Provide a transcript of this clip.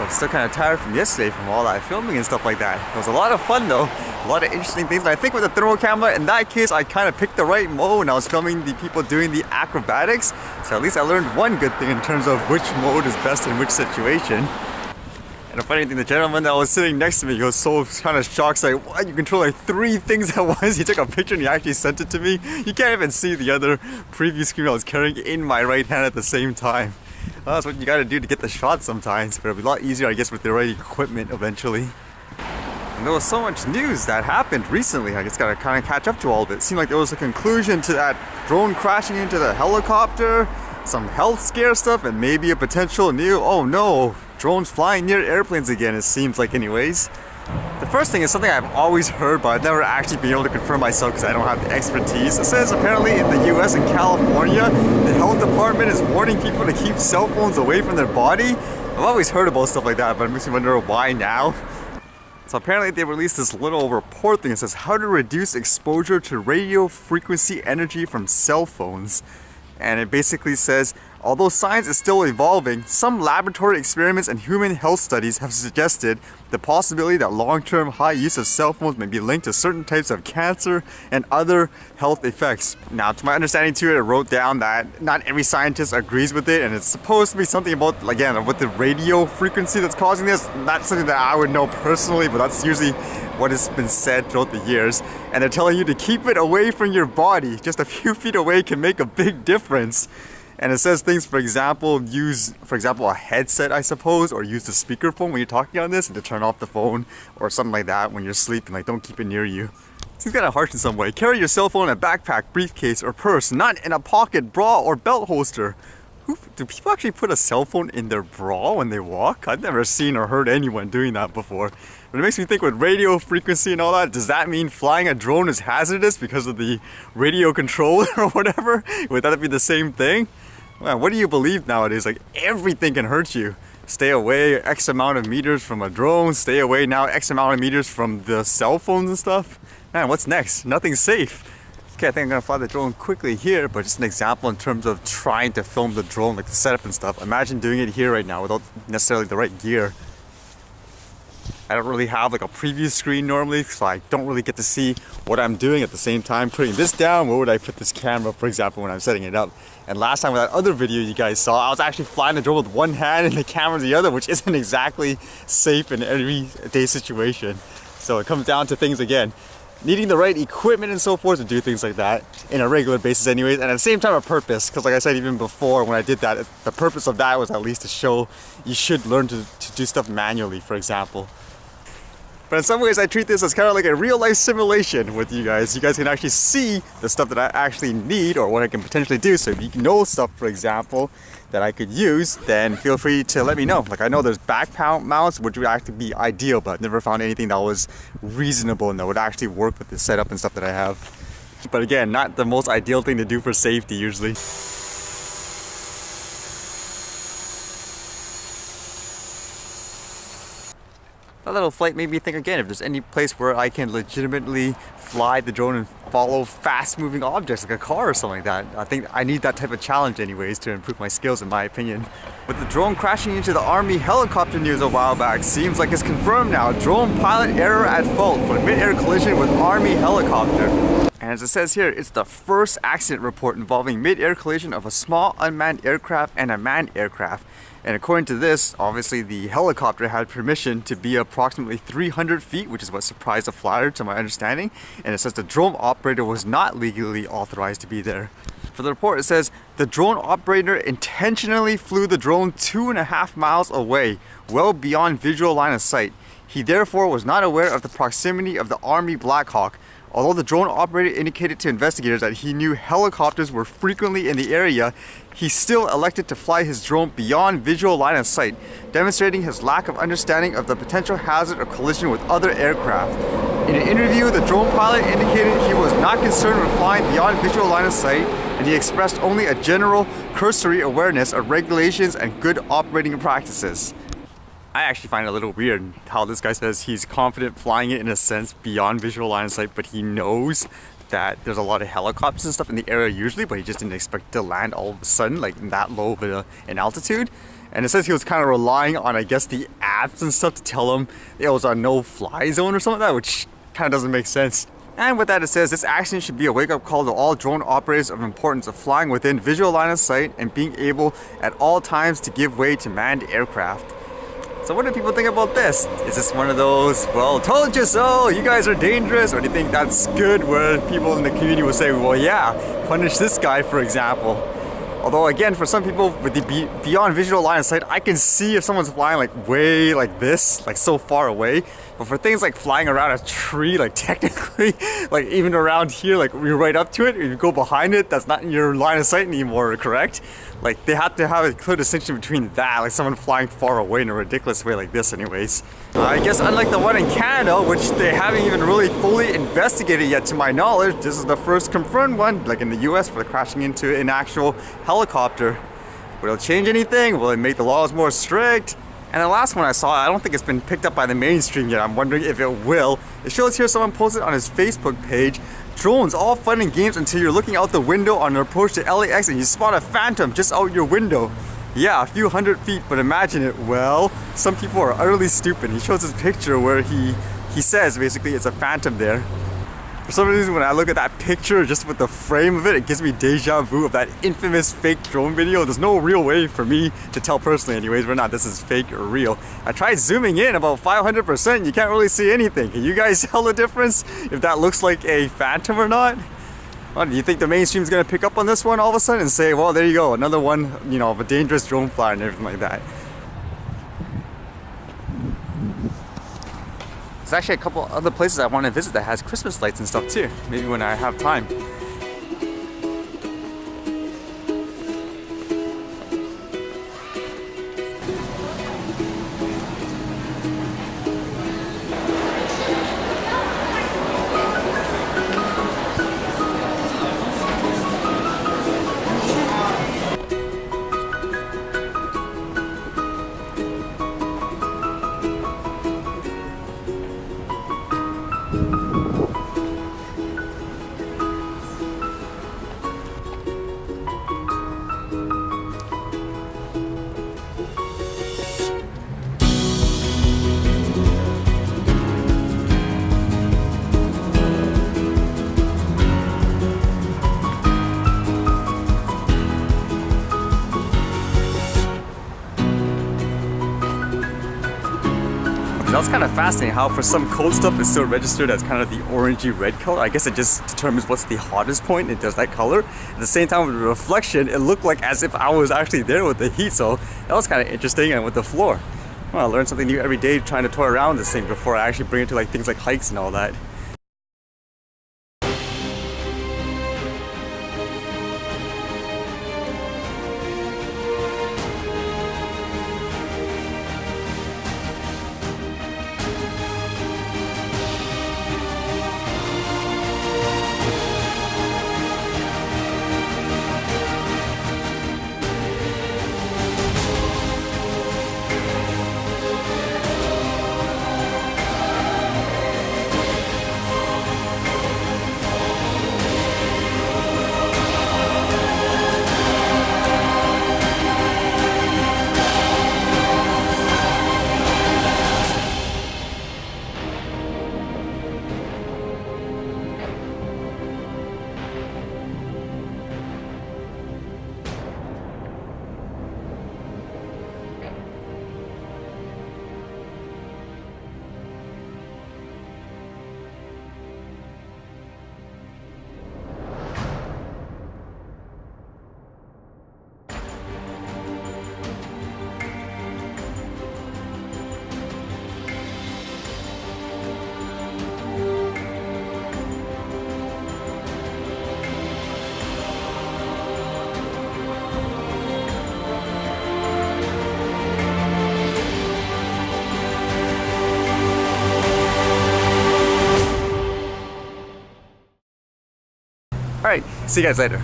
I'm still kind of tired from yesterday from all that filming and stuff like that. It was a lot of fun though, a lot of interesting things. And I think with the thermal camera, in that case, I kind of picked the right mode when I was filming the people doing the acrobatics. So at least I learned one good thing in terms of which mode is best in which situation. And the funny thing, the gentleman that was sitting next to me, he was so kind of shocked, like, what, you control like 3 things at once? He took a picture and he actually sent it to me. You can't even see the other preview screen I was carrying in my right hand at the same time. Well, that's what you gotta do to get the shot sometimes, but it'll be a lot easier, I guess, with the right equipment eventually. And there was so much news that happened recently, I just gotta kind of catch up to all of it. It seemed like there was a conclusion to that drone crashing into the helicopter, some health scare stuff, and maybe a potential new, oh no, drones flying near airplanes again, it seems like anyways. The first thing is something I've always heard, but I've never actually been able to confirm myself because I don't have the expertise. It says apparently in the US and California, the health department is warning people to keep cell phones away from their body. I've always heard about stuff like that, but it makes me wonder why now. So apparently they released this little report thing that says how to reduce exposure to radio frequency energy from cell phones. And it basically says, although science is still evolving, some laboratory experiments and human health studies have suggested the possibility that long-term high use of cell phones may be linked to certain types of cancer and other health effects. Now, to my understanding too, it wrote down that not every scientist agrees with it, and it's supposed to be something about, again, with the radio frequency that's causing this. Not something that I would know personally, but that's usually what has been said throughout the years. And they're telling you to keep it away from your body. Just a few feet away can make a big difference. And it says things, for example, use, a headset, I suppose, or use the speakerphone when you're talking on this and to turn off the phone or something like that when you're sleeping. Like, don't keep it near you. Seems kind of harsh in some way. Carry your cell phone in a backpack, briefcase, or purse, not in a pocket, bra, or belt holster. Do people actually put a cell phone in their bra when they walk? I've never seen or heard anyone doing that before. But it makes me think with radio frequency and all that, does that mean flying a drone is hazardous because of the radio control or whatever? Would that be the same thing? Man, what do you believe nowadays? Like, everything can hurt you. Stay away X amount of meters from a drone, stay away now X amount of meters from the cell phones and stuff. Man, what's next? Nothing's safe. Okay, I think I'm gonna fly the drone quickly here, but just an example in terms of trying to film the drone, like the setup and stuff. Imagine doing it here right now without necessarily the right gear. I don't really have like a preview screen normally, so I don't really get to see what I'm doing at the same time. Putting this down, where would I put this camera, for example, when I'm setting it up? And last time with that other video you guys saw, I was actually flying the drone with one hand and the camera the other, which isn't exactly safe in everyday situation. So it comes down to things again, needing the right equipment and so forth to do things like that in a regular basis anyways, and at the same time a purpose, because like I said even before when I did that, the purpose of that was at least to show you should learn to do stuff manually, for example. But in some ways I treat this as kind of like a real life simulation with you guys. You guys can actually see the stuff that I actually need or what I can potentially do. So if you know stuff, for example, that I could use, then feel free to let me know. Like, I know there's back mounts, which would actually be ideal, but I've never found anything that was reasonable and that would actually work with the setup and stuff that I have. But again, not the most ideal thing to do for safety usually. That little flight made me think again if there's any place where I can legitimately fly the drone and follow fast moving objects like a car or something like that. I think I need that type of challenge anyways to improve my skills, in my opinion. With the drone crashing into the Army helicopter news a while back, seems like it's confirmed now. Drone pilot error at fault for mid-air collision with Army helicopter. And as it says here, it's the first accident report involving mid-air collision of a small unmanned aircraft and a manned aircraft. And according to this, obviously the helicopter had permission to be approximately 300 feet, which is what surprised the flyer to my understanding. And it says the drone operator was not legally authorized to be there. For the report, it says the drone operator intentionally flew the drone 2.5 miles away, well beyond visual line of sight. He therefore was not aware of the proximity of the Army Black Hawk. Although the drone operator indicated to investigators that he knew helicopters were frequently in the area, he still elected to fly his drone beyond visual line of sight, demonstrating his lack of understanding of the potential hazard of collision with other aircraft. In an interview, the drone pilot indicated he was not concerned with flying beyond visual line of sight, and he expressed only a general cursory awareness of regulations and good operating practices. I actually find it a little weird how this guy says he's confident flying it in a sense beyond visual line of sight, but he knows that there's a lot of helicopters and stuff in the area usually, but he just didn't expect to land all of a sudden like that low of an altitude. And it says he was kind of relying on, I guess, the apps and stuff to tell him it was a no-fly zone or something like that, which kind of doesn't make sense. And with that, it says this accident should be a wake-up call to all drone operators of importance of flying within visual line of sight and being able at all times to give way to manned aircraft. So what do people think about this? Is this one of those, well, told you so, you guys are dangerous? Or do you think that's good where people in the community will say, well, yeah, punish this guy, for example? Although again, for some people with the beyond visual line of sight, I can see if someone's flying like way like this, like so far away. But for things like flying around a tree, like technically, like even around here, like you're right up to it, if you go behind it, that's not in your line of sight anymore, correct? Like they have to have a clear distinction between that, like someone flying far away in a ridiculous way like this anyways. I guess unlike the one in Canada, which they haven't even really fully investigated yet to my knowledge, this is the first confirmed one, like in the US, for crashing into an actual helicopter. Will it change anything? Will it make the laws more strict? And the last one I saw, I don't think it's been picked up by the mainstream yet. I'm wondering if it will. It shows here someone posted on his Facebook page, drones, all fun and games until you're looking out the window on an approach to LAX and you spot a phantom just out your window. Yeah, a few hundred feet, but imagine it. Well, some people are utterly stupid. He shows his picture where he says basically it's a phantom there. For some reason, when I look at that picture, just with the frame of it, it gives me deja vu of that infamous fake drone video. There's no real way for me to tell personally anyways, whether or not this is fake or real. I tried zooming in about 500%, you can't really see anything. Can you guys tell the difference if that looks like a phantom or not? Well, do you think the mainstream is going to pick up on this one all of a sudden and say, well, there you go, another one, you know, of a dangerous drone flyer and everything like that? There's actually a couple other places I want to visit that has Christmas lights and stuff too. Maybe when I have time. That's kind of fascinating how for some cold stuff it's still registered as kind of the orangey red color. I guess it just determines what's the hottest point, it does that color. At the same time with the reflection, it looked like as if I was actually there with the heat, so that was kind of interesting. And with the floor, well, I learn something new every day trying to toy around this thing before I actually bring it to like things like hikes and all that. Alright, see you guys later.